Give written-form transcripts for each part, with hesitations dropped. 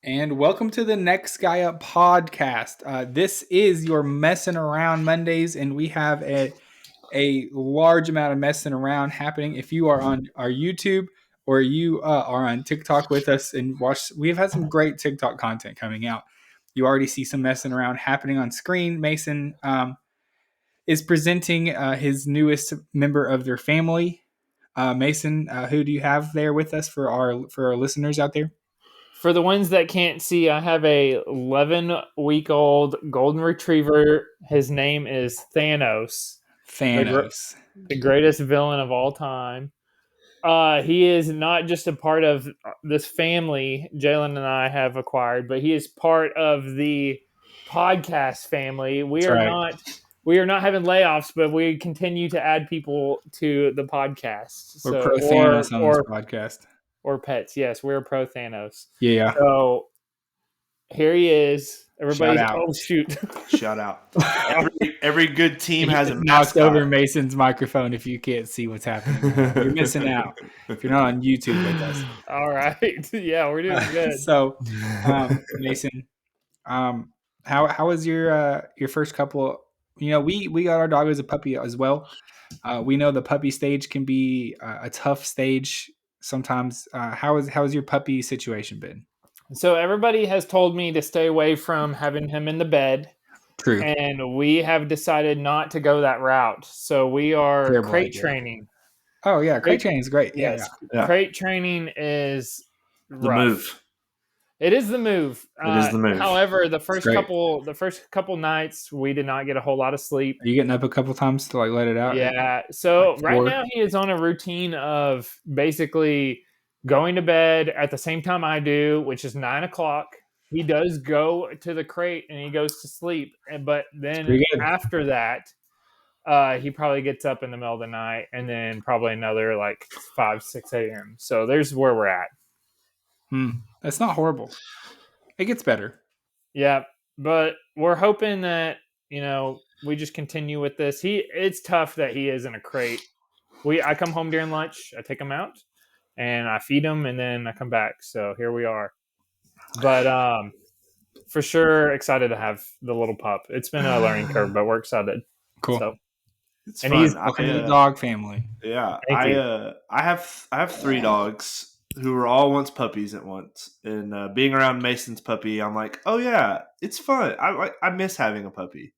And welcome to the Next Guy Up podcast. This is your Messing Around Mondays, and we have a large amount of messing around happening. If you are on our YouTube or you are on TikTok with us and watch, we've had some great TikTok content coming out. You already see some messing around happening on screen. Mason is presenting his newest member of their family. Mason, who do you have there with us for our listeners out there? For the ones that can't see, I have a 11-week-old golden retriever. His name is Thanos. The greatest villain of all time. He is not just a part of this family Jalen and I have acquired, but he is part of the podcast family. We are not having layoffs, but we continue to add people to the podcast. We're pro Thanos on this podcast. Or pets. Yes, we're pro Thanos. Yeah. So here he is. Everybody, oh shoot! Shout out! Every good team has a mascot. Knocked over Mason's microphone. If you can't see what's happening, you're missing out. If you're not on YouTube with us. All right. Yeah, we're doing good. So, Mason, how was your first couple? You know, we got our dog as a puppy as well. We know the puppy stage can be a tough stage sometimes. How has your puppy situation been? So everybody has told me to stay away from having him in the bed. True. And we have decided not to go that route. So we are crate training. Oh yeah, crate training is great. Yes. Yeah. Crate training is the move. It is the move. It is the move. However, the first couple nights we did not get a whole lot of sleep. Are you getting up a couple times to let it out? Yeah. So right now he is on a routine of basically going to bed at the same time I do, which is 9 o'clock. He does go to the crate and he goes to sleep. But then after that, he probably gets up in the middle of the night and then probably another 5, 6 a.m. So there's where we're at. That's not horrible. It gets better. Yeah. But we're hoping that, we just continue with this. It's tough that he is in a crate. I come home during lunch. I take him out. And I feed him, and then I come back. So here we are. But for sure, excited to have the little pup. It's been a learning curve, but we're excited. Cool. So, it's fun. He's welcome to the dog family. Yeah, I have 3 dogs who were all once puppies at once. And being around Mason's puppy, I'm like, oh yeah, it's fun. I miss having a puppy.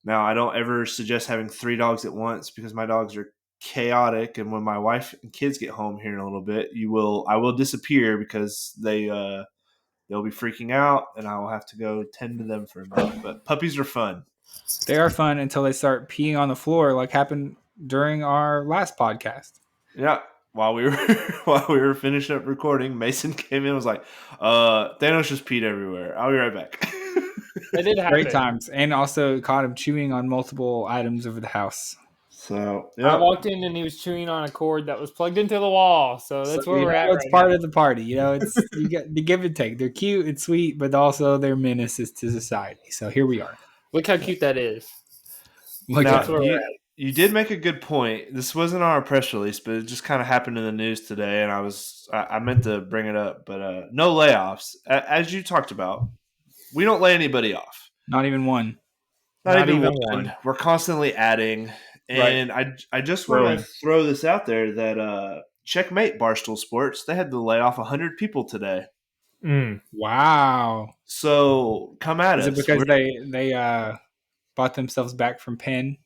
Now I don't ever suggest having 3 dogs at once because my dogs are chaotic, and when my wife and kids get home here in a little bit, I will disappear because they'll be freaking out, and I will have to go tend to them for a minute. But puppies are fun. They are fun until they start peeing on the floor, like happened during our last podcast. Yeah, while we were finishing up recording, Mason came in and was like, "Thanos just peed everywhere. I'll be right back." It did happen. Great times, and also caught him chewing on multiple items over the house. So I walked in and he was chewing on a cord that was plugged into the wall. So that's where we're at. It's part of the party. It's you get the give and take. They're cute and sweet, but also they're menaces to society. So here we are. Look how cute that is. You did make a good point. This wasn't on our press release, but it just kind of happened in the news today, and I meant to bring it up. But no layoffs, as you talked about. We don't lay anybody off. Not even one. Not even one. We're constantly adding. And I just want to throw this out there that checkmate Barstool Sports, they had to lay off 100 people today. Wow. So come at us. Is it because they bought themselves back from Penn?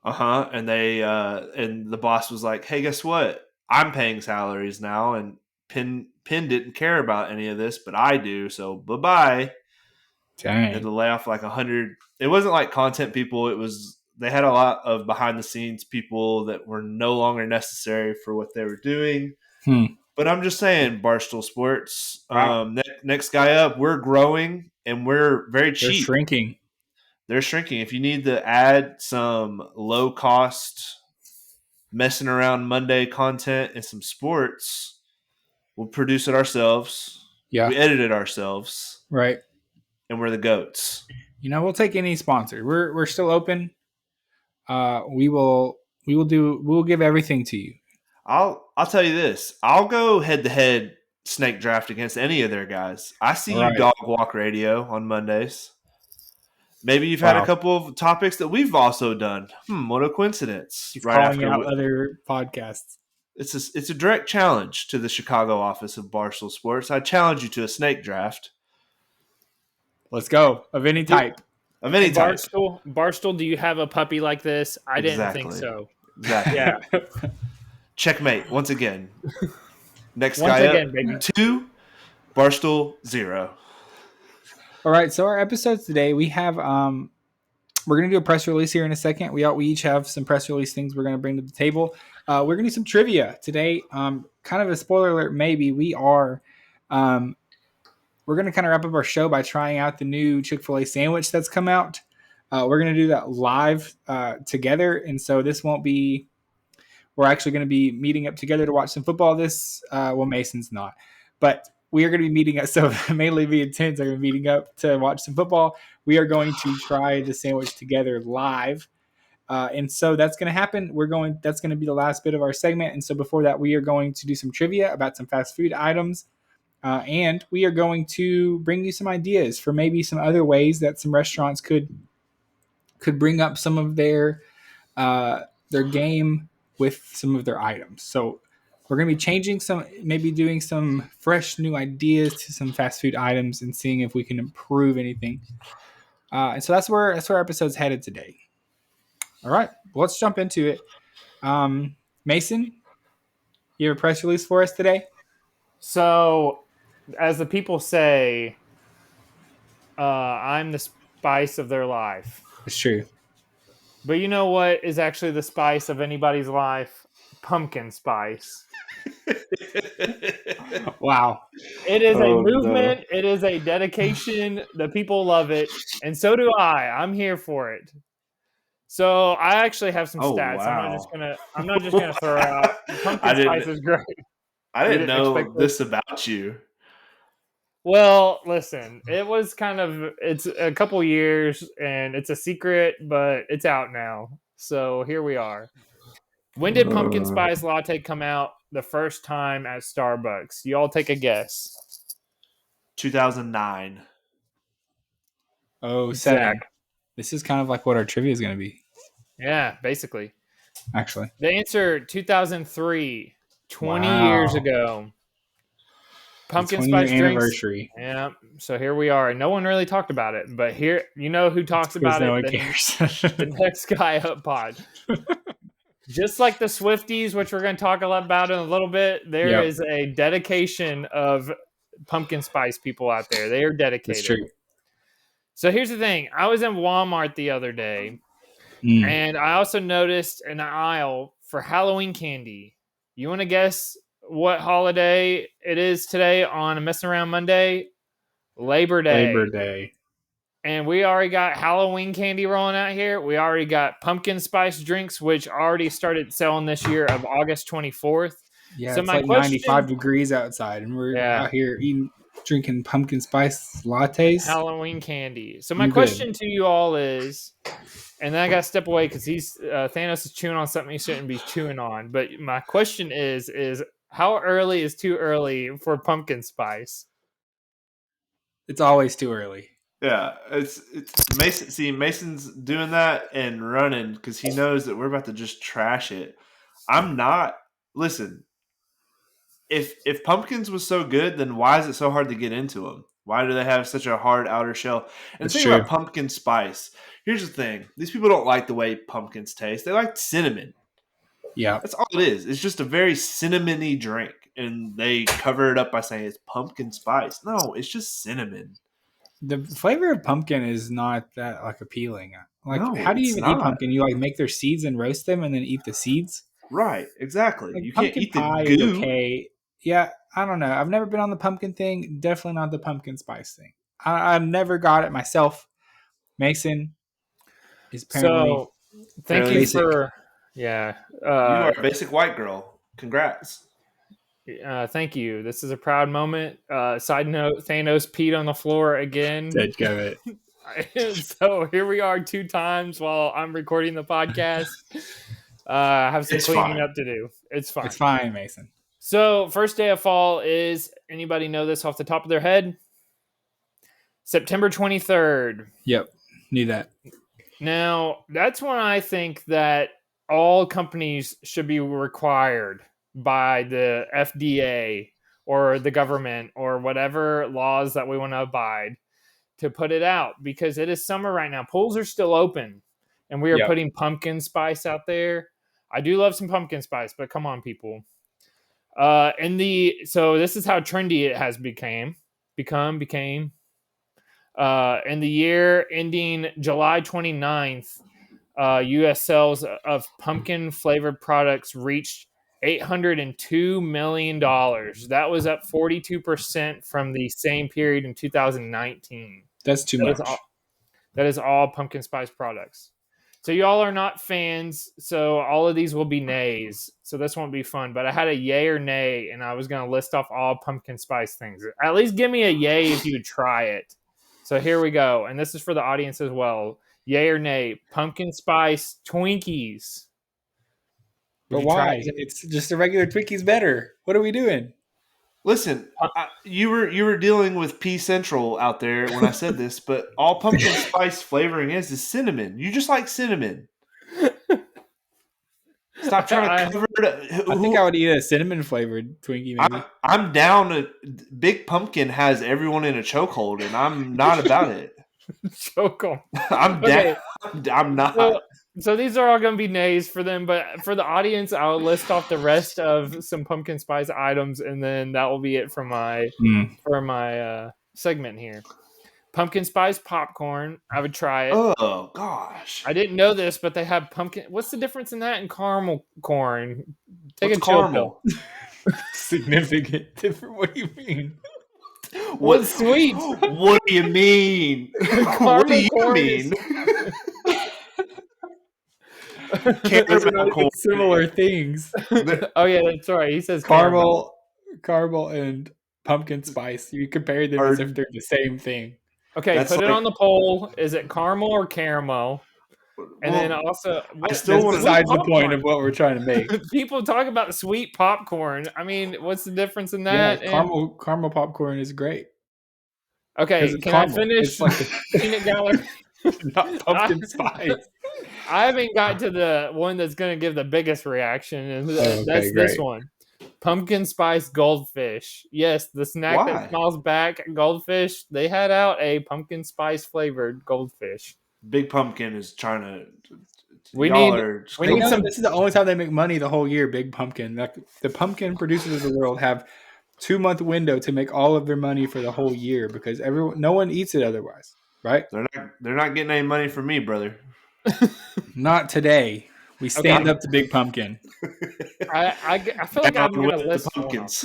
And and the boss was like, hey, guess what? I'm paying salaries now, and Penn didn't care about any of this, but I do. So bye-bye. Dang. They had to lay off 100. It wasn't like content people. They had a lot of behind-the-scenes people that were no longer necessary for what they were doing. But I'm just saying, Barstool Sports, wow. Next guy up, we're growing, and we're very cheap. They're shrinking. If you need to add some low-cost, messing around Monday content and some sports, we'll produce it ourselves. Yeah. We edit it ourselves. Right. And we're the goats. We'll take any sponsor. We're still open. We'll give everything to you. I'll tell you this. I'll go head to head snake draft against any of their guys. I see you dog walk radio on Mondays. Maybe you've had a couple of topics that we've also done. What a coincidence! He's calling out other podcasts. It's a direct challenge to the Chicago office of Barstool Sports. I challenge you to a snake draft. Let's go. Of any type. Of any type. Barstool, do you have a puppy like this? I didn't think so. Exactly. Yeah. Checkmate once again. Next guy up, baby. 2, Barstool 0. All right, so our episodes today, we have we're going to do a press release here in a second. We each have some press release things we're going to bring to the table. We're going to do some trivia today. Kind of a spoiler alert, maybe. We're going to kind of wrap up our show by trying out the new Chick-fil-A sandwich that's come out. We're going to do that live together, and so this won't be. We're actually going to be meeting up together to watch some football. Mason's not, but we are going to be meeting up. So mainly me and Tins are going to be meeting up to watch some football. We are going to try the sandwich together live. And so that's going to happen. That's going to be the last bit of our segment. And so before that, we are going to do some trivia about some fast food items. And we are going to bring you some ideas for maybe some other ways that some restaurants could bring up some of their game with some of their items. So we're going to be changing maybe doing some fresh new ideas to some fast food items and seeing if we can improve anything. And so that's where our episode's headed today. All right, let's jump into it. Mason, you have a press release for us today? So, as the people say, I'm the spice of their life. It's true. But you know what is actually the spice of anybody's life? Pumpkin spice. Wow. It is a movement. No. It is a dedication. The people love it. And so do I. I'm here for it. So I actually have some stats. Wow. I'm not just gonna throw out pumpkin spice is great. I didn't know this about you. Well, listen, it's a couple years and it's a secret, but it's out now. So here we are. When did pumpkin spice latte come out the first time at Starbucks? You all take a guess. 2009. Oh, Zach. This is kind of like what our trivia is going to be. Yeah, basically. Actually. The answer, 2003, 20 years ago. Pumpkin spice drinks. Anniversary. Yeah, so here we are. No one really talked about it, but here, you know who talks about it? No one cares. The next guy up pod. Just like the Swifties, which we're going to talk a lot about in a little bit, there is a dedication of pumpkin spice people out there. They are dedicated. That's true. So here's the thing. I was in Walmart the other day, and I also noticed an aisle for Halloween candy. You want to guess what holiday it is today on a Messin' Around Monday? Labor Day. Labor Day. And we already got Halloween candy rolling out here. We already got pumpkin spice drinks, which already started selling this year of August 24th. Yeah, so it's like 95 degrees outside, and we're out here drinking pumpkin spice lattes. Halloween candy. So my question to you all is, and then I got to step away because Thanos is chewing on something he shouldn't be chewing on. But my question is how early is too early for pumpkin spice? It's always too early. Yeah, it's Mason. See, Mason's doing that and running because he knows that we're about to just trash it. I'm not. Listen, if pumpkins was so good, then why is it so hard to get into them? Why do they have such a hard outer shell? And think about pumpkin spice. Here's the thing: these people don't like the way pumpkins taste. They like cinnamon. Yeah, that's all it is. It's just a very cinnamony drink, and they cover it up by saying it's pumpkin spice. No, it's just cinnamon. The flavor of pumpkin is not that appealing. How do you even eat pumpkin? You make their seeds and roast them and then eat the seeds? Right, exactly. You can't eat the goo. Okay. Yeah, I don't know. I've never been on the pumpkin thing. Definitely not the pumpkin spice thing. I've never got it myself. Mason is apparently thank you for you are a basic white girl. Congrats. Thank you. This is a proud moment. Side note, Thanos peed on the floor again. Dead go it. So here we are 2 times while I'm recording the podcast. I have some cleaning up to do. It's fine. It's fine, Mason. So, first day of fall is, anybody know this off the top of their head? September 23rd. Yep, knew that. Now, that's when I think that all companies should be required by the FDA or the government or whatever laws that we want to abide to put it out, because it is summer right now. Pools are still open and we are putting pumpkin spice out there. I do love some pumpkin spice, but come on, people. So this is how trendy it has became. In the year ending July 29th, U.S. sales of pumpkin-flavored products reached $802 million. That was up 42% from the same period in 2019. That's too much. That is all pumpkin spice products. So y'all are not fans, so all of these will be nays. So this won't be fun. But I had a yay or nay, and I was going to list off all pumpkin spice things. At least give me a yay if you would try it. So here we go. And this is for the audience as well. Yay or nay, pumpkin spice Twinkies. But why? It's just a regular Twinkies better. What are we doing? Listen, you were dealing with P Central out there when I said this, but all pumpkin spice flavoring is cinnamon. You just like cinnamon. Stop trying to cover it. I think I would eat a cinnamon flavored Twinkie. Maybe I'm down. Big Pumpkin has everyone in a chokehold, and I'm not about it. Chokehold. I'm down. I'm not. So these are all going to be nays for them, but for the audience, I'll list off the rest of some pumpkin spice items, and then that will be it for my segment here. Pumpkin spice popcorn. I would try it. Oh gosh, I didn't know this, but they have pumpkin. What's the difference in that and caramel corn? Take a caramel. Significant different. What do you mean? What's sweet? What do you mean? What do you mean? Similar things. Oh yeah, that's right. He says caramel, and pumpkin spice. You compare them as if they're the same thing. Okay, put it on the poll. Is it caramel or caramel? And then also, I still want to decide the point of what we're trying to make. People talk about sweet popcorn. I mean, what's the difference in that? Yeah, caramel popcorn is great. Okay, can I finish? It's like peanut gallery. Not pumpkin spice. I haven't got to the one that's going to give the biggest reaction, and that's this one. Pumpkin spice goldfish. Yes, the snack that smiles back goldfish. They had out a pumpkin spice flavored goldfish. Big Pumpkin is trying to. We need some. This is the only time they make money the whole year. Big Pumpkin. The pumpkin producers of the world have 2-month window to make all of their money for the whole year because no one eats it otherwise, right? They're not getting any money from me, brother. Not today. We stand up to Big Pumpkin. I feel like I'm going to list the pumpkins.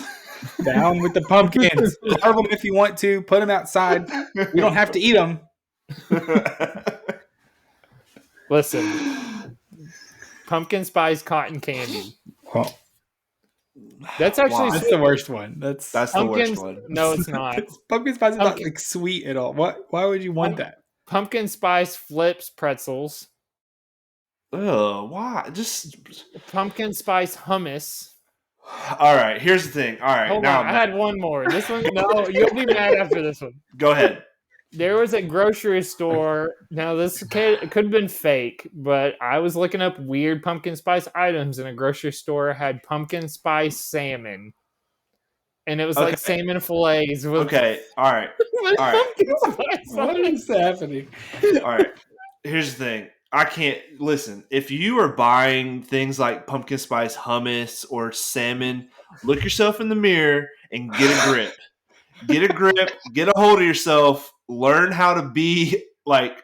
Down with the pumpkins. Carve them if you want to. Put them outside. We don't have to eat them. Listen, pumpkin spice cotton candy. Oh. That's actually that's the worst one. That's the worst one. No, it's not. Pumpkin spice is not like sweet at all. Why would you want that? Pumpkin spice flips pretzels. Oh, why? Just pumpkin spice hummus. All right, here's the thing. All right, hold on. I had one more. This one, no, you'll be mad after this one. Go ahead. There was a grocery store. Now, this could have been fake, but I was looking up weird pumpkin spice items, and a grocery store had pumpkin spice salmon. And it was like salmon fillets. All right. What is happening? All right. Here's the thing. I can't listen. If you are buying things like pumpkin spice hummus or salmon, look yourself in the mirror and get a grip. Get a grip. Get a hold of yourself. Learn how to be like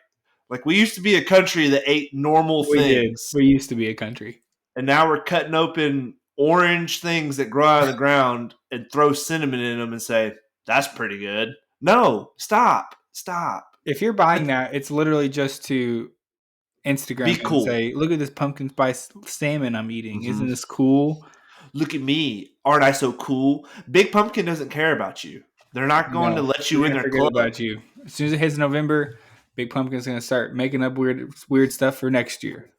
we used to be a country that ate normal things. We used to be a country, and now we're cutting open orange things that grow out of the ground and throw cinnamon in them and say that's pretty good. No, stop. If you're buying that, it's literally just to Instagram be cool. And say, look at this pumpkin spice salmon I'm eating. Mm-hmm. Isn't this cool? Look at me. Aren't I so cool? Big Pumpkin doesn't care about you. They're not going to let you in their club. About you. As soon as it hits November, Big Pumpkin's going to start making up weird stuff for next year.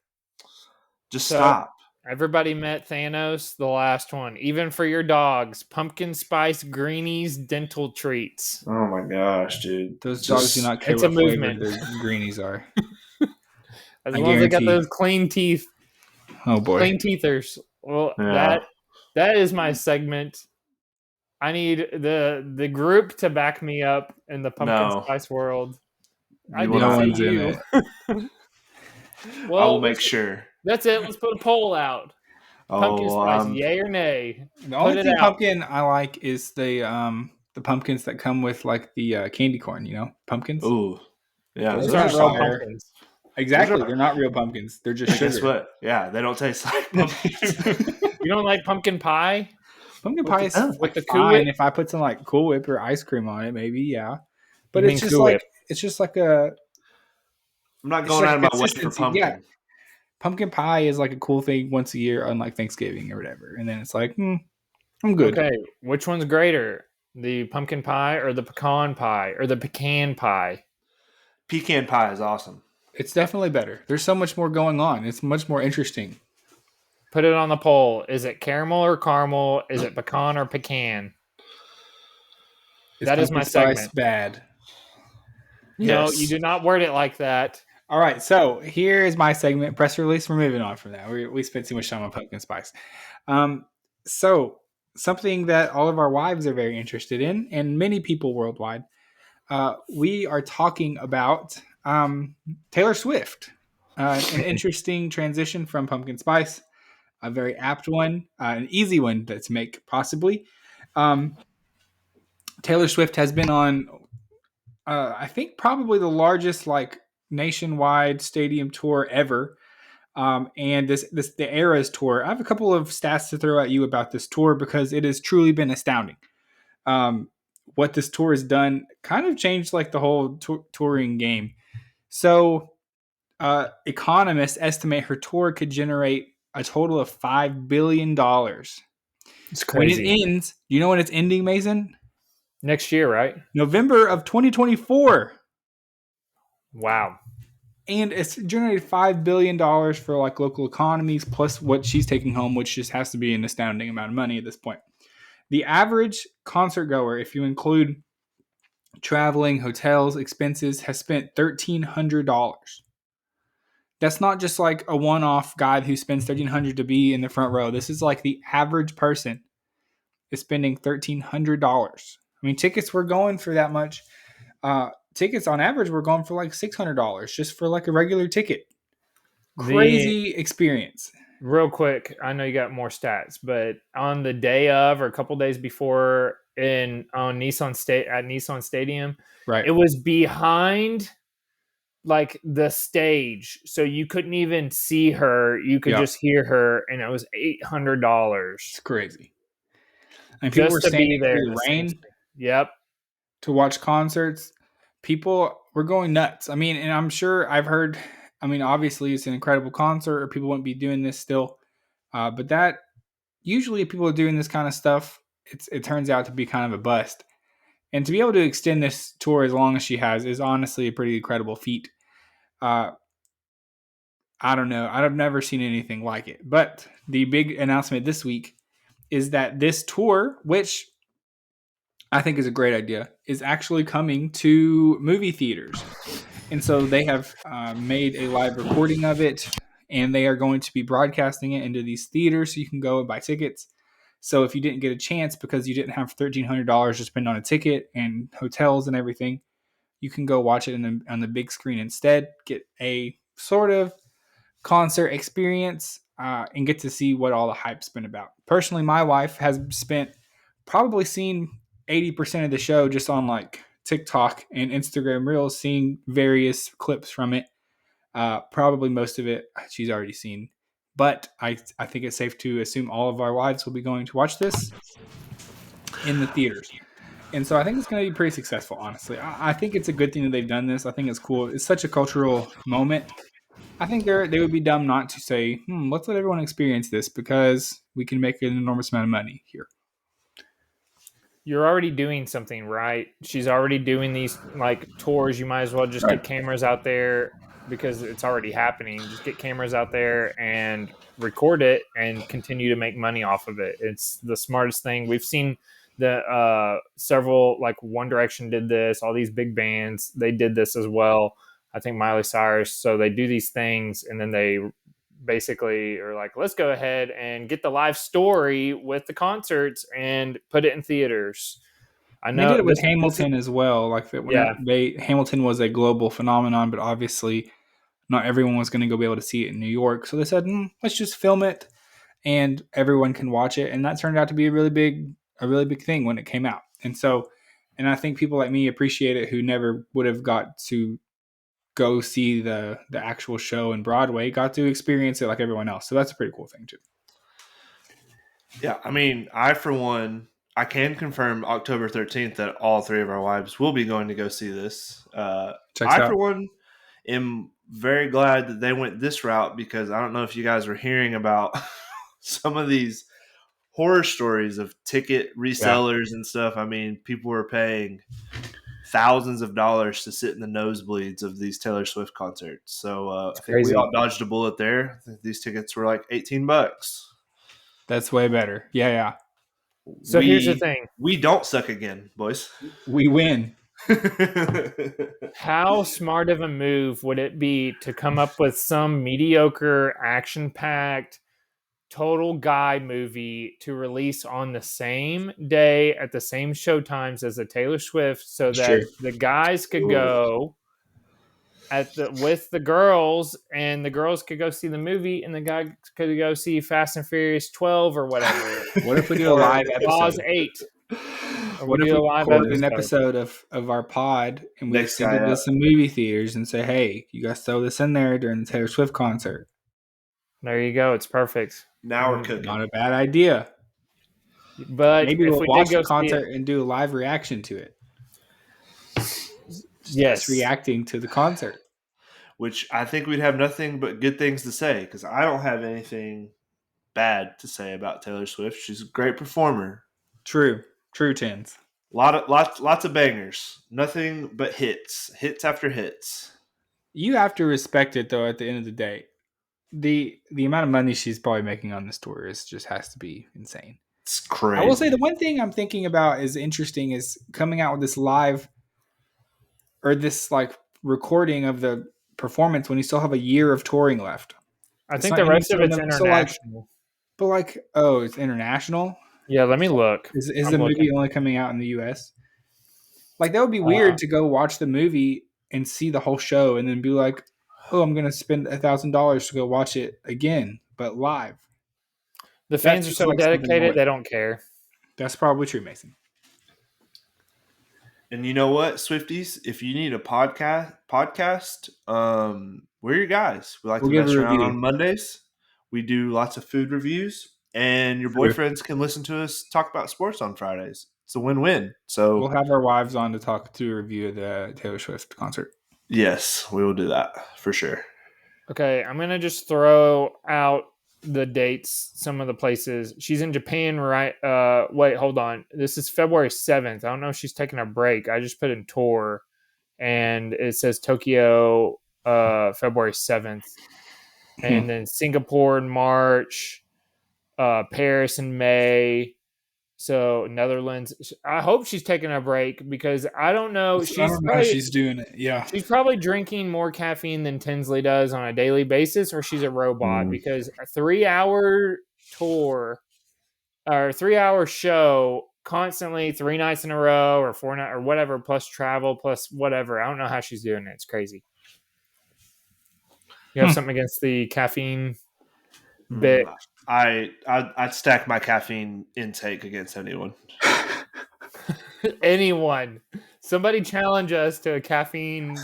Just stop. Everybody met Thanos, the last one. Even for your dogs, pumpkin spice greenies dental treats. Oh my gosh, dude! Those dogs do not care It's a what flavor movement. their greenies are. As I long as they got guarantee. those clean teeth. Oh boy. Clean teethers. Well, Yeah. that is my segment. I need the group to back me up in the pumpkin No. spice world. I You will didn't No not. say one's in you. it. I Well, will make sure. that's it. Let's put a poll out. Pumpkin spice, yay or nay? The Put only it thing out. pumpkin I like is the pumpkins that come with like the candy corn. You know, pumpkins. Ooh, yeah, Those those aren't are real fire. pumpkins. Exactly, Those are- they're not real pumpkins. They're just But guess sugar. what? Yeah, they don't taste like pumpkins. You don't like pumpkin pie? Pumpkin With pie the- is with like the Cool fine Whip? if I put some like Cool Whip or ice cream on it, maybe yeah. You But mean Cool Whip? it's just like a I'm not it's just going like out a of my way for consistency. Yeah, pumpkin. pumpkin pie is like a cool thing once a year, unlike Thanksgiving or whatever. And then it's like, I'm good. Okay, which one's greater? The pumpkin pie or the pecan pie or the pecan pie? Pecan pie is awesome. It's definitely better. There's so much more going on. It's much more interesting. Put it on the poll. Is it caramel or caramel? Is it pecan or pecan? That is my spice segment. bad? No, Yes. you did not word it like that. All right, so here is my segment press release. We're moving on from that. We spent too much time on pumpkin spice. So something that all of our wives are very interested in, and many people worldwide, we are talking about Taylor Swift. An interesting transition from pumpkin spice, a very apt one, an easy one to make possibly. Taylor Swift has been on, I think, probably the largest like nationwide stadium tour ever. And this the Eras tour. I have a couple of stats to throw at you about this tour because it has truly been astounding. What this tour has done kind of changed like the whole touring game. So, economists estimate her tour could generate a total of $5 billion. It's When it crazy. ends, you know when it's ending, Mason? Next year, right? November of 2024. Wow. And it's generated $5 billion for like local economies, plus what she's taking home, which just has to be an astounding amount of money at this point. The average concert goer, if you include traveling, hotels, expenses, has spent $1,300. That's not just like a one-off guy who spends $1,300 to be in the front row. This is like the average person is spending $1,300. I mean, tickets were going for that much. Tickets on average were going for like $600 just for like a regular ticket. Crazy experience. Real quick, I know you got more stats, but on the day of or a couple days before on Nissan at Nissan Stadium, right, it was behind like the stage, so you couldn't even see her. You could just hear her, and it was $800. It's crazy. And people Just were to standing be there through the rain. Yep. To watch concerts. People were going nuts. I mean, and I'm sure I've heard. I mean, obviously, it's an incredible concert, or people wouldn't be doing this still. But that usually, if people are doing this kind of stuff, it turns out to be kind of a bust. And to be able to extend this tour as long as she has is honestly a pretty incredible feat. I don't know. I've never seen anything like it. But the big announcement this week is that this tour, which I think is a great idea, is actually coming to movie theaters. And so they have made a live recording of it, and they are going to be broadcasting it into these theaters so you can go and buy tickets. So if you didn't get a chance because you didn't have $1,300 to spend on a ticket and hotels and everything, you can go watch it on the big screen instead, get a sort of concert experience, and get to see what all the hype's been about. Personally, my wife has probably seen 80% of the show just on like TikTok and Instagram Reels, seeing various clips from it. Probably most of it she's already seen. But I think it's safe to assume all of our wives will be going to watch this in the theaters. And so I think it's going to be pretty successful, honestly. I think it's a good thing that they've done this. I think it's cool. It's such a cultural moment. I think they would be dumb not to say, let's let everyone experience this because we can make an enormous amount of money here. You're already doing something right. She's already doing these like tours. You might as well just get cameras out there because it's already happening. Just get cameras out there and record it and continue to make money off of it. It's the smartest thing. We've seen the several, like One Direction did this, all these big bands, they did this as well. I think Miley Cyrus. So they do these things and then they basically are like, let's go ahead and get the live story with the concerts and put it in theaters. I know they did it with Hamilton as well. Like Hamilton was a global phenomenon, but obviously not everyone was going to go be able to see it in New York. So they said, let's just film it and everyone can watch it. And that turned out to be a really big thing when it came out. And I think people like me appreciate it who never would have got to go see the actual show in Broadway, got to experience it like everyone else. So that's a pretty cool thing too. Yeah, I mean, for one, I can confirm October 13th that all three of our wives will be going to go see this. For one, am very glad that they went this route because I don't know if you guys were hearing about some of these horror stories of ticket resellers and stuff. I mean, people were paying thousands of dollars to sit in the nosebleeds of these Taylor Swift concerts. So I think we all dodged a bullet there. I think these tickets were like $18. That's way better. Yeah. So here's the thing. We don't suck again, boys. We win. How smart of a move would it be to come up with some mediocre, action-packed, total guy movie to release on the same day at the same show times as the Taylor Swift so that the guys could go with the girls and the girls could go see the movie and the guys could go see Fast and Furious 12 or whatever. What if we do a live episode? 8. What if we record an episode of our pod and we send it to some movie theaters and say, hey, you guys throw this in there during the Taylor Swift concert? There you go. It's perfect. Now we're cooking. Not a bad idea. But maybe we'll watch the concert and do a live reaction to it. Just reacting to the concert. Which I think we'd have nothing but good things to say because I don't have anything bad to say about Taylor Swift. She's a great performer. True tens. Lots of bangers. Nothing but hits after hits. You have to respect it though. At the end of the day, the amount of money she's probably making on this tour has to be insane. It's crazy. I will say the one thing I'm thinking about is interesting is coming out with this live or this like recording of the performance when you still have a year of touring left. I think the rest of it's international. It's international. Yeah, let me look. Is the movie only coming out in the U.S.? Like that would be weird to go watch the movie and see the whole show and then be like, "Oh, I'm going to spend $1,000 to go watch it again, but live." The fans are so dedicated; they don't care. That's probably true, Mason. And you know what, Swifties? If you need a podcast, we're your guys. We like to mess around on Mondays. We do lots of food reviews. And your boyfriends can listen to us talk about sports on Fridays. It's a win-win. So we'll have our wives on to do a review of the Taylor Swift concert. Yes, we will do that for sure. Okay, I'm going to just throw out the dates, some of the places. She's in Japan, right? Wait, hold on. This is February 7th. I don't know if she's taking a break. I just put in tour, and it says Tokyo February 7th. And then Singapore in March. Paris in May, so Netherlands. I hope she's taking a break because I don't know. She's doing it. Yeah, she's probably drinking more caffeine than Tinsley does on a daily basis, or she's a robot. Because a 3-hour tour or 3-hour show constantly, 3 nights in a row or 4 nights or whatever, plus travel, plus whatever. I don't know how she's doing it. It's crazy. You have something against the caffeine bit? I'd stack my caffeine intake against anyone. Anyone. Somebody challenge us to a caffeine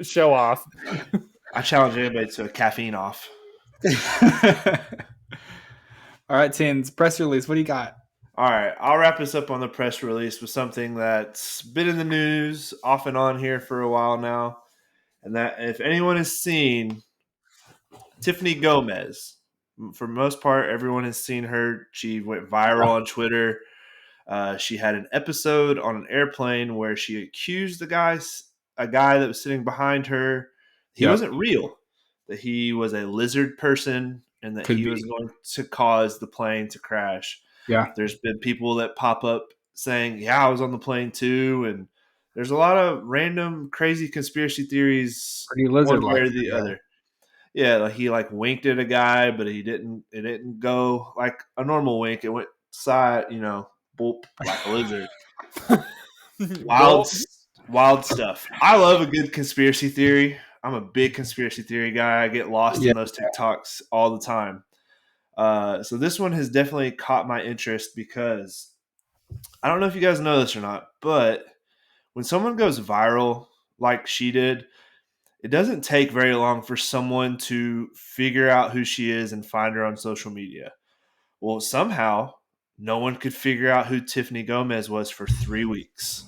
show off. I challenge anybody to a caffeine off. All right, Tins, press release. What do you got? All right, I'll wrap us up on the press release with something that's been in the news off and on here for a while now. And that if anyone has seen Tiffany Gomez, for the most part, everyone has seen her. She went viral on Twitter. She had an episode on an airplane where she accused a guy that was sitting behind her. he wasn't real, that he was a lizard person and that he was going to cause the plane to crash. Yeah. There's been people that pop up saying, yeah, I was on the plane too. And there's a lot of random crazy conspiracy theories, one way or the other. Yeah, like he like winked at a guy, but it didn't go like a normal wink. It went side, boop, like a lizard. Wild stuff. I love a good conspiracy theory. I'm a big conspiracy theory guy. I get lost in those TikToks all the time. So this one has definitely caught my interest because I don't know if you guys know this or not, but when someone goes viral like she did, it doesn't take very long for someone to figure out who she is and find her on social media. Well, somehow no one could figure out who Tiffany Gomez was for 3 weeks.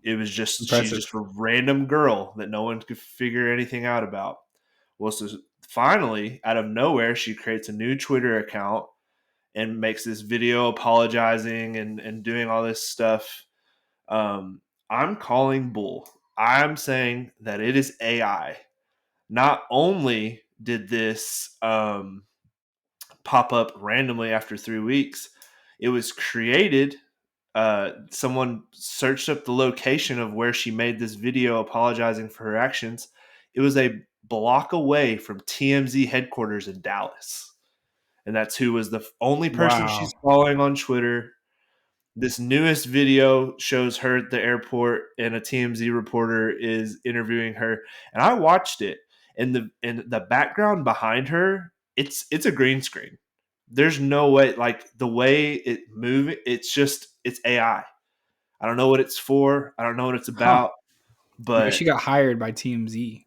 It was just she's just a random girl that no one could figure anything out about. Well, so finally, out of nowhere, she creates a new Twitter account and makes this video apologizing and doing all this stuff. I'm calling bull. I'm saying that it is AI. Not only did this pop up randomly after 3 weeks, it was created. Someone searched up the location of where she made this video apologizing for her actions. It was a block away from TMZ headquarters in Dallas. And that's who was the only person she's following on Twitter. This newest video shows her at the airport and a TMZ reporter is interviewing her. And I watched it, and the background behind her, it's a green screen. There's no way, like the way it moves, it's AI. I don't know what it's for. I don't know what it's about. But maybe she got hired by TMZ.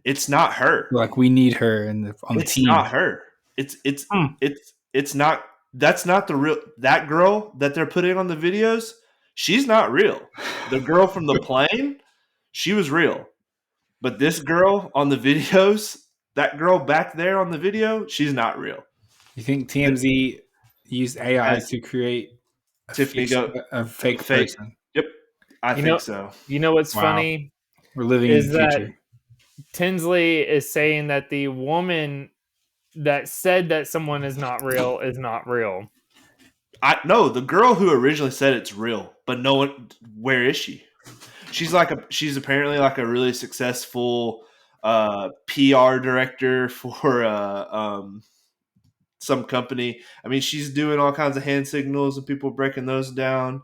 It's not her. Like we need her on the team. It's not her. It's not. That's not the real. That girl that they're putting on the videos, she's not real. The girl from the plane, she was real. But this girl on the videos, that girl back there on the video, she's not real. You think TMZ used AI to create a fake person? Yep, I think so. You know what's funny? We're living in the future. Tinsley is saying that the woman that said that someone is not real is not real. No, the girl who originally said it's real, but no one. Where is she? She's apparently like a really successful PR director for some company. I mean, she's doing all kinds of hand signals and people breaking those down.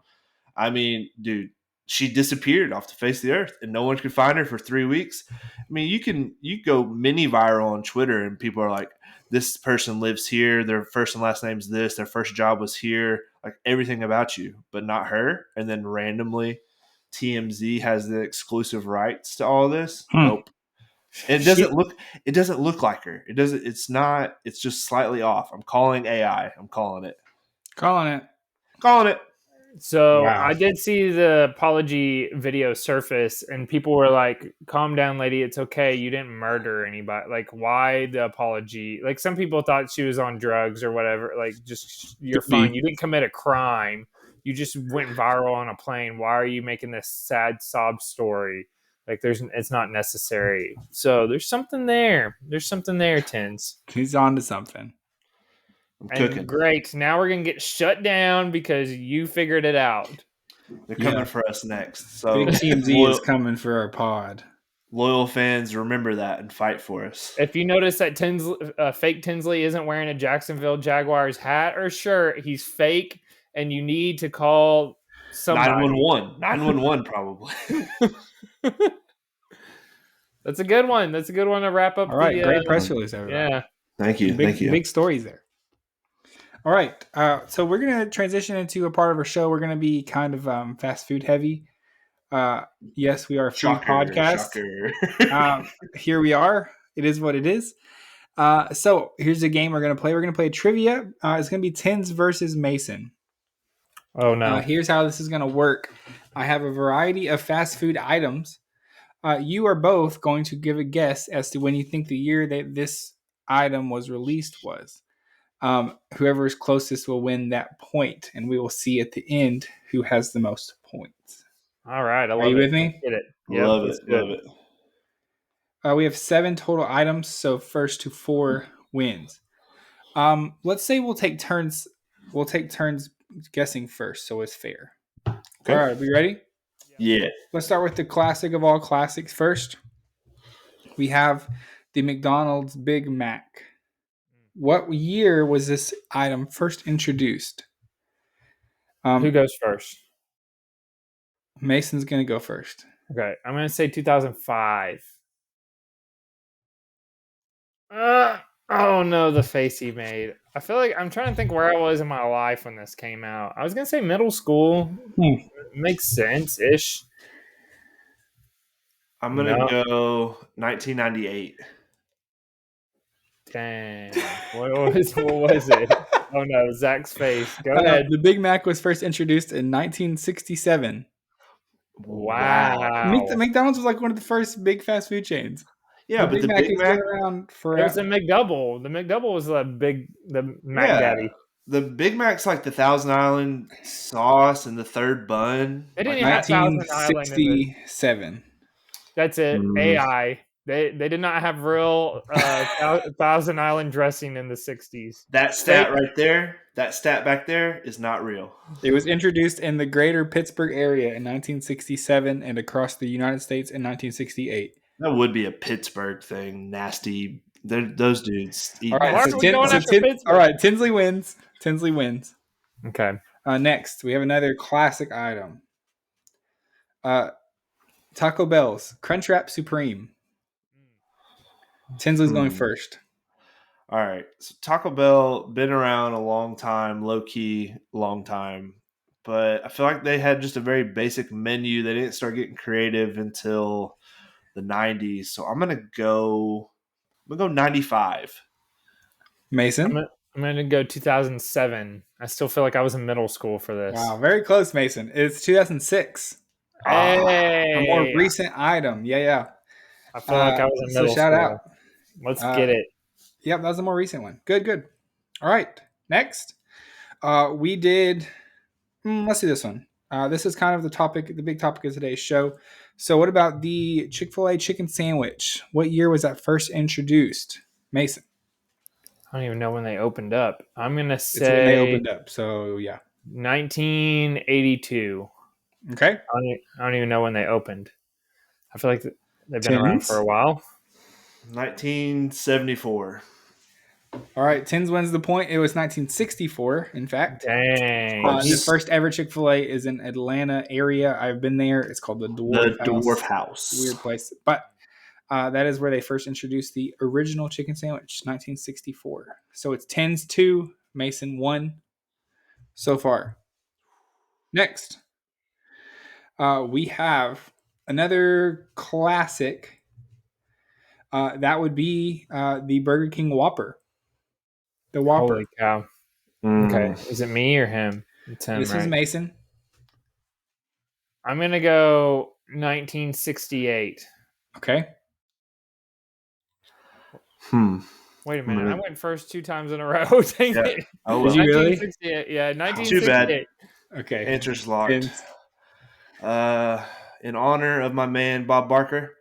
I mean, dude, she disappeared off the face of the earth and no one could find her for 3 weeks. I mean, you go mini viral on Twitter and people are like, this person lives here, their first and last name's this, their first job was here, like everything about you, but not her. And then randomly TMZ has the exclusive rights to all this. Nope. It doesn't look like her. It's just slightly off. I'm calling AI. I'm calling it. Calling it. So I did see the apology video surface and people were like, calm down, lady. It's okay. You didn't murder anybody. Like, why the apology? Like, some people thought she was on drugs or whatever. Like, just, you're fine. You didn't commit a crime. You just went viral on a plane. Why are you making this sad sob story? Like, it's not necessary. So there's something there. There's something there, Tins. He's on to something. And great. Now we're going to get shut down because you figured it out. They're coming for us next. So big TMZ is coming for our pod. Loyal fans, remember that and fight for us. If you notice that fake Tinsley isn't wearing a Jacksonville Jaguars hat or shirt, he's fake, and you need to call somebody. 911 probably. That's a good one. That's a good one to wrap up. All right, great press release, everybody. Yeah. Thank you. Big stories there. All right, so we're going to transition into a part of our show. We're going to be kind of fast food heavy. Yes, we are a food podcast. Here we are. It is what it is. So here's the game we're going to play. We're going to play trivia. It's going to be Tins versus Messin. Oh, no. Here's how this is going to work. I have a variety of fast food items. You are both going to give a guess as to when you think the year that this item was released was. Whoever is closest will win that point, and we will see at the end who has the most points. All right, I love it. Are you with me? Get it. Yep, love it. We have 7 total items, so first to 4 wins. Let's say we'll take turns. We'll take turns guessing first, so it's fair. Okay. All right, we ready? Yeah. Let's start with the classic of all classics first. We have the McDonald's Big Mac. What year was this item first introduced? Who goes first? Mason's going to go first. Okay, I'm going to say 2005. Oh no, the face he made. I feel like I'm trying to think where I was in my life when this came out. I was going to say middle school. Makes sense-ish. I'm going to go 1998. Dang. What was it? Oh no, Zach's face. Go ahead. The Big Mac was first introduced in 1967. Wow. McDonald's was like one of the first big fast food chains. Yeah, the Big Mac has been around forever. It was a McDouble. The McDouble was the Mac Daddy. The Big Mac's like the Thousand Island sauce and the third bun. They didn't like even have Thousand Island in 1967. That's it. AI. They did not have real Thousand Island dressing in the 60s. That stat right there, that stat back there is not real. It was introduced in the greater Pittsburgh area in 1967 and across the United States in 1968. That would be a Pittsburgh thing. Nasty. Those dudes. All right, all right, Tinsley wins. Tinsley wins. Okay. Next, we have another classic item. Taco Bell's Crunchwrap Supreme. Tinsley's going first. All right. So Taco Bell been around a long time, low key, long time. But I feel like they had just a very basic menu. They didn't start getting creative until the 90s. So I'm gonna go 95. Mason? I'm gonna go 2007. I still feel like I was in middle school for this. Wow, very close, Mason. It's 2006. Hey, a more recent item. Yeah. I feel like I was in middle school. Shout out. Let's get it. Yep, that was a more recent one. Good. All right, next. We did. Let's do this one. This is kind of the big topic of today's show. So, what about the Chick-fil-A chicken sandwich? What year was that first introduced, Mason? I don't even know when they opened up. I'm gonna say it's when they opened up. So yeah, 1982. Okay. I don't even know when they opened. I feel like they've been around for a while. 1974. All right, Tins wins the point. It was 1964, in fact. Dang. The first ever Chick-fil-A is in Atlanta area. I've been there. It's called the Dwarf House. Weird place. But that is where they first introduced the original chicken sandwich, 1964. So it's Tins 2, Mason 1 so far. Next, we have another classic. That would be the Burger King Whopper. The Whopper. Holy cow. Okay. Is it me or him? It's him, This is Mason. I'm going to go 1968. Okay. Wait a minute. I went first 2 times in a row. Dang it. Oh, did you really? 1968. Yeah, 1968. Too bad. Okay. Answer's locked. In honor of my man, Bob Barker,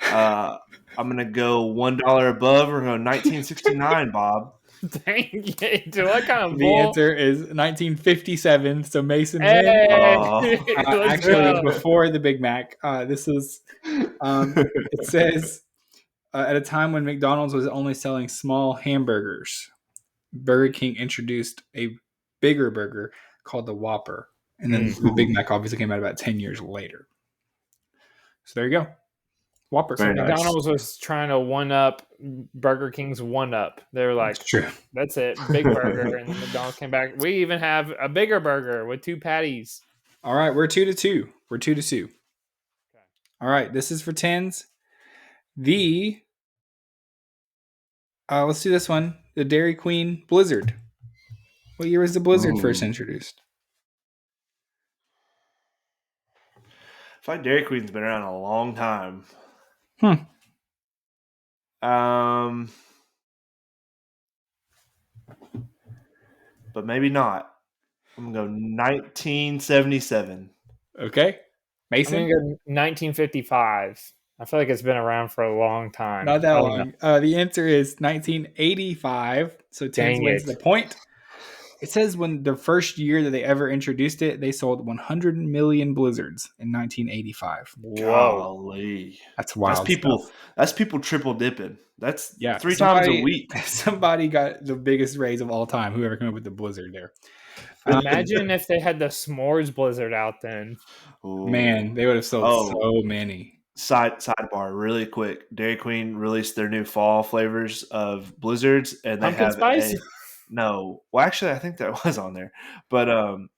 I'm going to go $1 above. We're going 1969, Bob. Dang it. Do I kind of The answer is 1957. So Mason wins. Actually, before the Big Mac. This is, it says, at a time when McDonald's was only selling small hamburgers, Burger King introduced a bigger burger called the Whopper. And then the Big Mac obviously came out about 10 years later. So there you go. Whopper. So McDonald's was trying to one-up Burger King's one-up. They were like, that's it, big burger. And then McDonald's came back. We even have a bigger burger with 2 patties. All right, we're 2-2. We're 2-2. Okay. All right, this is for Tins. Let's do this one. The Dairy Queen Blizzard. What year was the Blizzard first introduced? I feel like Dairy Queen's been around a long time. But maybe not. I'm going to go 1977. Okay. Mason? I'm going to go 1955. I feel like it's been around for a long time. Not that long. No. The answer is 1985. So Tins wins the point. It says when the first year that they ever introduced it, they sold 100 million blizzards in 1985. Whoa. Golly. That's wild. That's people triple dipping. That's 3 times a week. Somebody got the biggest raise of all time, whoever came up with the blizzard there. Imagine if they had the s'mores blizzard out then. Man, they would have sold so many. Sidebar, really quick. Dairy Queen released their new fall flavors of blizzards, and they have spice? No. Well, actually, I think that was on there. But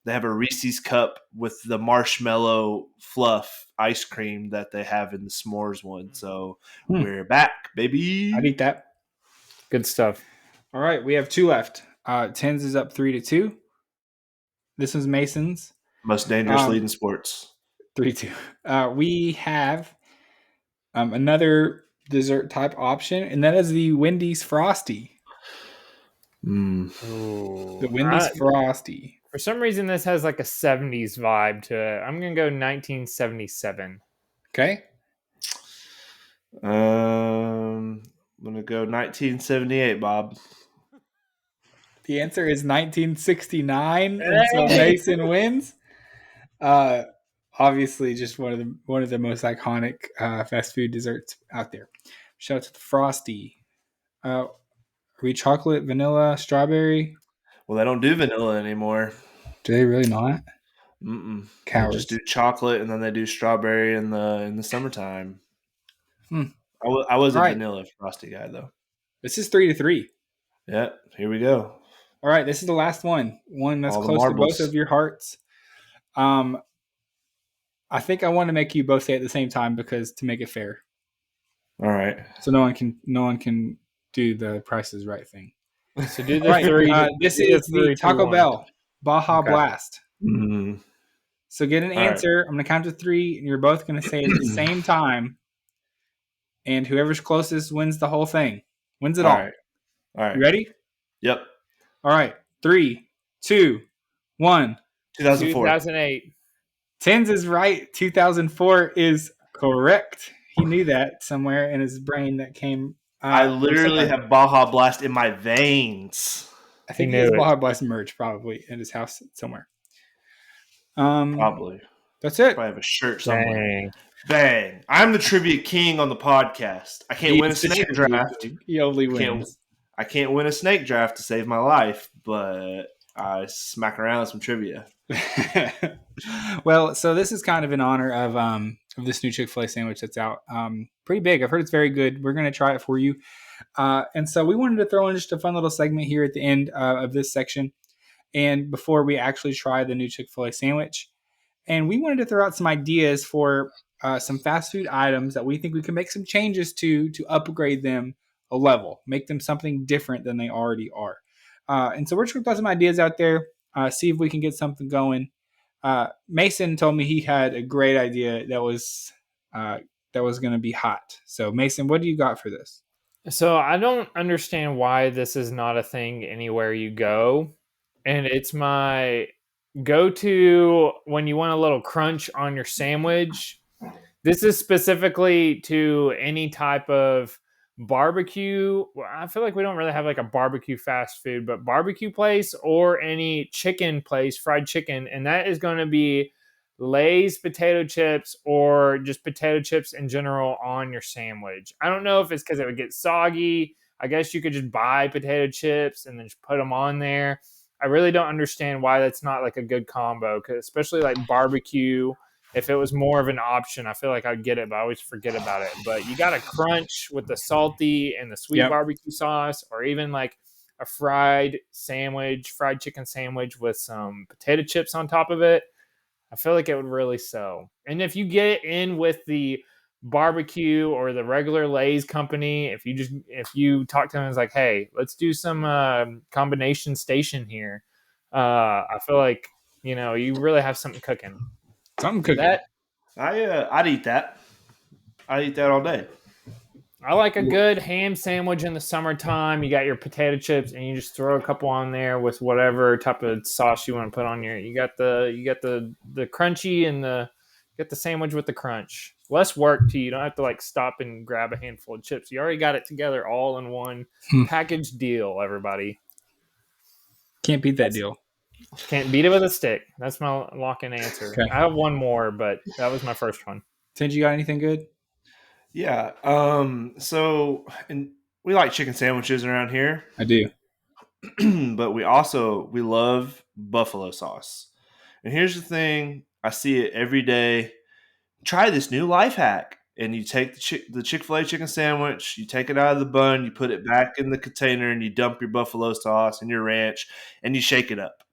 they have a Reese's cup with the marshmallow fluff ice cream that they have in the s'mores one. So we're back, baby. I'd eat that. Good stuff. All right, we have 2 left. Tins is up 3-2. This was Mason's. Most dangerous lead in sports. 3-2. We have another dessert type option, and that is the Wendy's Frosty. The Wendy's Frosty. For some reason, this has like a 70s vibe to it. I'm going to go 1977. Okay. I'm going to go 1978, Bob. The answer is 1969, and so Mason wins. Obviously, just one of the most iconic fast food desserts out there. Shout out to the Frosty. Are we chocolate, vanilla, strawberry? Well, they don't do vanilla anymore. Do they really not? Mm-mm. Cowards. They just do chocolate, and then they do strawberry in the summertime. I was a vanilla Frosty guy, though. This is 3-3. Yeah, here we go. All right, this is the last one. One that's close to both of your hearts. I think I want to make you both say it at the same time because to make it fair. All right. So no one can do the Price is Right thing. So do the 3. This is the Taco Bell Baja Blast. Mm-hmm. So get an answer. I'm going to count to 3, and you're both going to say it at the same time. And whoever's closest wins the whole thing. Wins it all. All right. You ready? Yep. All right. 3, 2, 1. 2008. Tins is right. 2004 is correct. He knew that somewhere in his brain that came. I literally have Baja Blast in my veins. I think he has Baja Blast merch probably in his house somewhere. Probably. That's it. Probably have a shirt somewhere. Bang. I'm the trivia king on the podcast. I can't win a snake draft. He only wins. I can't win a snake draft to save my life, but I smack around some trivia. Well, so this is kind of in honor of this new Chick-fil-A sandwich that's out. Pretty big. I've heard it's very good. We're going to try it for you. And so we wanted to throw in just a fun little segment here at the end of this section. And before we actually try the new Chick-fil-A sandwich. And we wanted to throw out some ideas for some fast food items that we think we can make some changes to upgrade them a level, make them something different than they already are. And so we're just going to throw some ideas out there, see if we can get something going. Mason told me he had a great idea that was going to be hot. So Mason, what do you got for this? So I don't understand why this is not a thing anywhere you go. And it's my go-to when you want a little crunch on your sandwich. This is specifically to any type of barbecue. I feel like we don't really have like a barbecue fast food, but barbecue place or any chicken place, fried chicken. And that is going to be Lay's potato chips or just potato chips in general on your sandwich. I don't know if it's because it would get soggy. I guess you could just buy potato chips and then just put them on there. I really don't understand why that's not like a good combo, because especially like barbecue, if it was more of an option, I feel like I'd get it, but I always forget about it. But you got to crunch with the salty and the sweet barbecue sauce, or even like a fried chicken sandwich with some potato chips on top of it. I feel like it would really sell. And if you get in with the barbecue or the regular Lay's company, if you talk to them, it's like, hey, let's do some combination station here. I feel like, you really have something cooking. Something cooking. I'd eat that. I'd eat that all day. I like a good ham sandwich in the summertime. You got your potato chips, and you just throw a couple on there with whatever type of sauce you want to put on your. You got the crunchy and the Get the sandwich with the crunch. Less work to you. You don't have to like stop and grab a handful of chips. You already got it together all in one package deal, everybody. Can't beat that deal. Can't beat it with a stick. That's my lock-in answer. Okay. I have one more, but that was my first one. Tinge, you got anything good? Yeah. So we like chicken sandwiches around here. I do. But we love buffalo sauce. And here's the thing. I see it every day. Try this new life hack. And you take the Chick-fil-A chicken sandwich, you take it out of the bun, you put it back in the container, and you dump your buffalo sauce and your ranch, and you shake it up.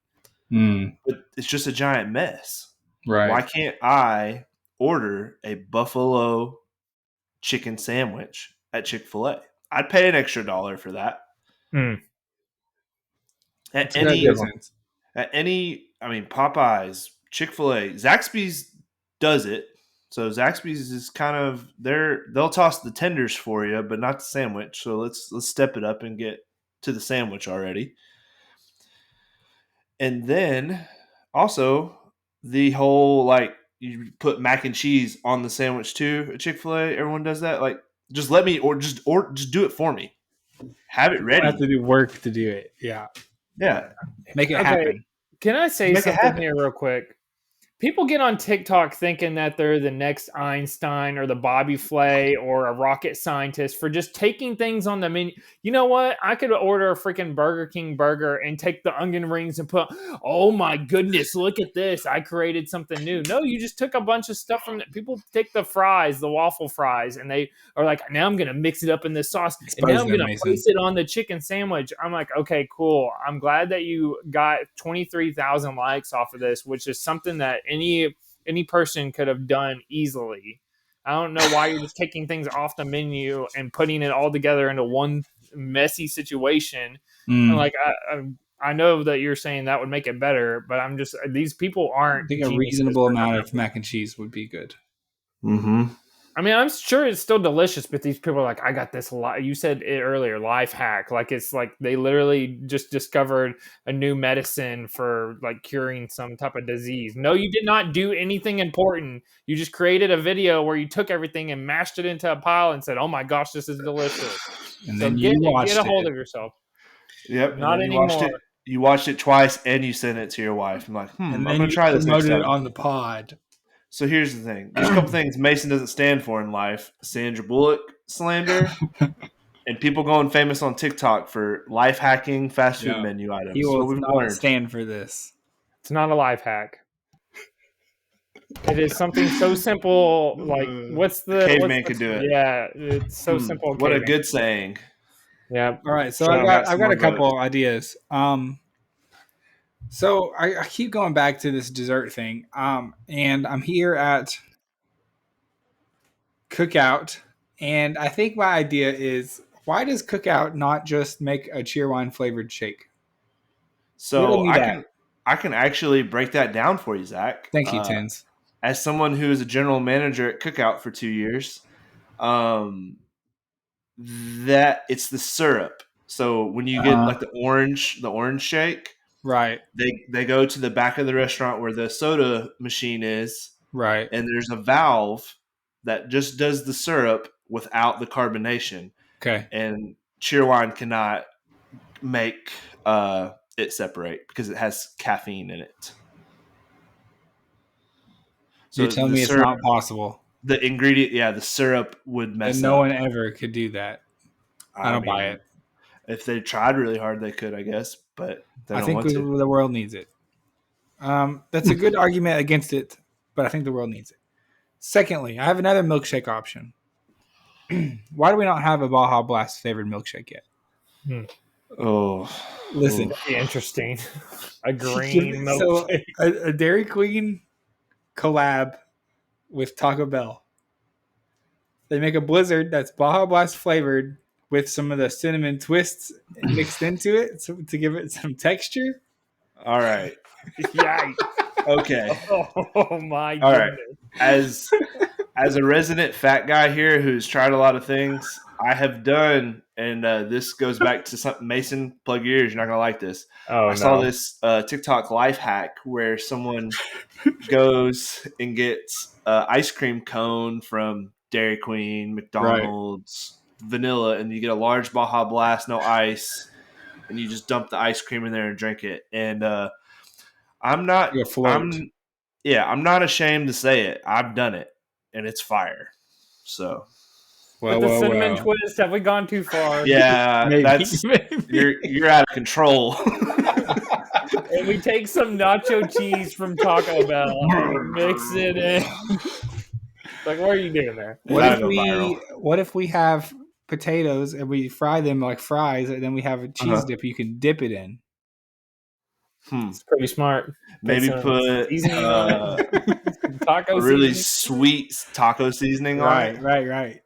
But it's just a giant mess. Right. Why can't I order a buffalo chicken sandwich at Chick-fil-A? I'd pay an extra $1 for that. At any, Popeyes, Chick-fil-A, Zaxby's does it. So Zaxby's is kind of they'll toss the tenders for you, but not the sandwich. So let's step it up and get to the sandwich already. And then also the whole you put mac and cheese on the sandwich too at Chick-fil-A. Everyone does that. Just let me or just do it for me. Have it ready. You have to do work to do it. Yeah. Yeah. Make it happen. Can I say something here real quick? People get on TikTok thinking that they're the next Einstein or the Bobby Flay or a rocket scientist for just taking things on the menu. You know what? I could order a freaking Burger King burger and take the onion rings and put, oh my goodness, look at this. I created something new. No, you just took a bunch of stuff from people take the fries, the waffle fries, and they are like, now I'm going to mix it up in this sauce. And now I'm going to place it on the chicken sandwich. I'm like, okay, cool. I'm glad that you got 23,000 likes off of this, which is something that any person could have done easily. I don't know why you're just taking things off the menu and putting it all together into one messy situation. And I know that you're saying that would make it better, but I'm just these people aren't. I think a reasonable amount of mac and cheese would be good. Mm-hmm. I mean, I'm sure it's still delicious, but these people are like, I got this. You said it earlier, life hack. Like it's like they literally just discovered a new medicine for like curing some type of disease. No, you did not do anything important. You just created a video where you took everything and mashed it into a pile and said, "Oh my gosh, this is delicious." And then get a hold of yourself. Yep, not anymore. You watched it twice and you sent it to your wife. I'm like, I'm gonna try this next time. It on the pod. So here's the thing. There's a couple things Mason doesn't stand for in life. Sandra Bullock slander and people going famous on TikTok for life hacking fast food menu items. He will not stand for this. It's not a life hack. It is something so simple. Like, caveman could do it. Yeah, it's so simple. What a good saying. Yeah. All right. So I've got a couple ideas. So I keep going back to this dessert thing. And I'm here at Cookout, and I think my idea is, why does Cookout not just make a Cheerwine flavored shake? So I can actually break that down for you, Zach. Thank you, Tins. As someone who is a general manager at Cookout for 2 years, that it's the syrup. So when you get like the orange shake, right? They go to the back of the restaurant where the soda machine is, right? And there's a valve that just does the syrup without the carbonation. Okay. And Cheerwine cannot make it separate because it has caffeine in it. So you're telling me it's not possible? The ingredient, the syrup would mess up. And no one ever could do that. I don't buy it. If they tried really hard, they could, I guess. But I think the world needs it. That's a good argument against it, but I think the world needs it. Secondly, I have another milkshake option. Why do we not have a Baja Blast flavored milkshake yet? Oh, listen, interesting. A green milkshake. So a Dairy Queen collab with Taco Bell. They make a Blizzard that's Baja Blast flavored with some of the cinnamon twists mixed into it to give it some texture. All right. Yikes. Okay. Oh my goodness. All right. as a resident fat guy here who's tried a lot of things, I have done, and this goes back to something. Mason, plug your ears. You're not gonna like this. Oh, I saw this TikTok life hack where someone goes and gets ice cream cone from Dairy Queen, McDonald's, vanilla, and you get a large Baja Blast, no ice, and you just dump the ice cream in there and drink it. And I'm not, I'm not ashamed to say it. I've done it, and it's fire. So, with the cinnamon twist, have we gone too far? Yeah, maybe. You're out of control. And we take some nacho cheese from Taco Bell and mix it in. Like, what are you doing there? What if we have potatoes and we fry them like fries, and then we have a cheese dip you can dip it in? It's pretty smart. Maybe put taco really sweet taco seasoning on it. Right.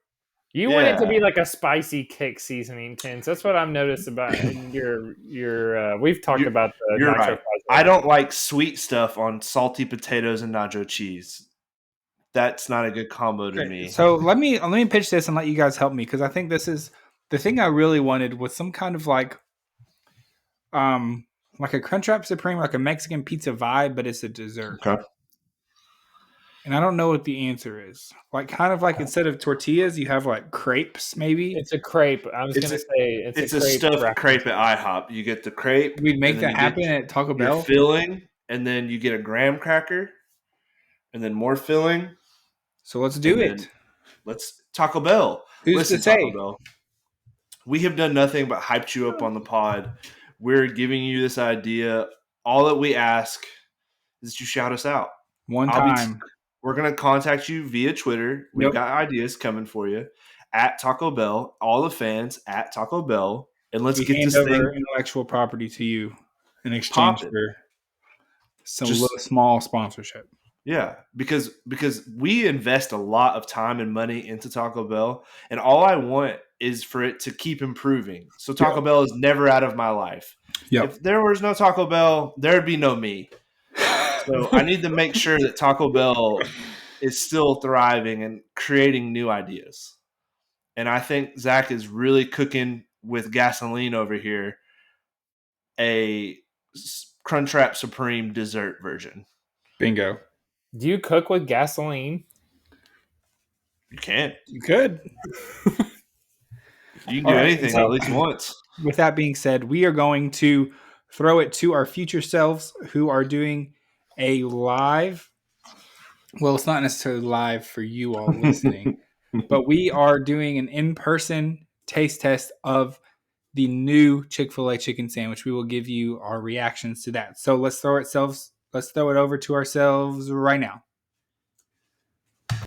You want it to be like a spicy kick seasoning, Tins. That's what I've noticed about your. We've talked about the nacho fries. I don't like sweet stuff on salty potatoes and nacho cheese. That's not a good combo to me. So let me pitch this and let you guys help me, because I think this is the thing I really wanted was some kind of like a Crunchwrap Supreme, like a Mexican pizza vibe, but it's a dessert. Okay. And I don't know what the answer is. Like, kind of like instead of tortillas, you have like crepes, maybe. It's a crepe. I was going to say it's a stuffed crepe at IHOP. You get the crepe. We'd make that happen at Taco Bell. Your filling, and then you get a graham cracker, and then more filling. So let's do it. Let's Taco Bell. Who's to say? Taco Bell. We have done nothing but hyped you up on the pod. We're giving you this idea. All that we ask is that you shout us out. One time. We're going to contact you via Twitter. We've got ideas coming for you at Taco Bell. All the fans at Taco Bell. And let's get this thing. Intellectual property to you in exchange for some little small sponsorship. Yeah, because we invest a lot of time and money into Taco Bell, and all I want is for it to keep improving. So Taco Bell is never out of my life. If there was no Taco Bell, there'd be no me. So I need to make sure that Taco Bell is still thriving and creating new ideas. And I think Zach is really cooking with gasoline over here, a Crunchwrap Supreme dessert version. Bingo. Do you cook with gasoline? You can. You could. You can do anything at least once. With that being said, we are going to throw it to our future selves who are doing a live. Well, it's not necessarily live for you all listening, but we are doing an in-person taste test of the new Chick-fil-A chicken sandwich. We will give you our reactions to that. So let's throw it over to ourselves right now.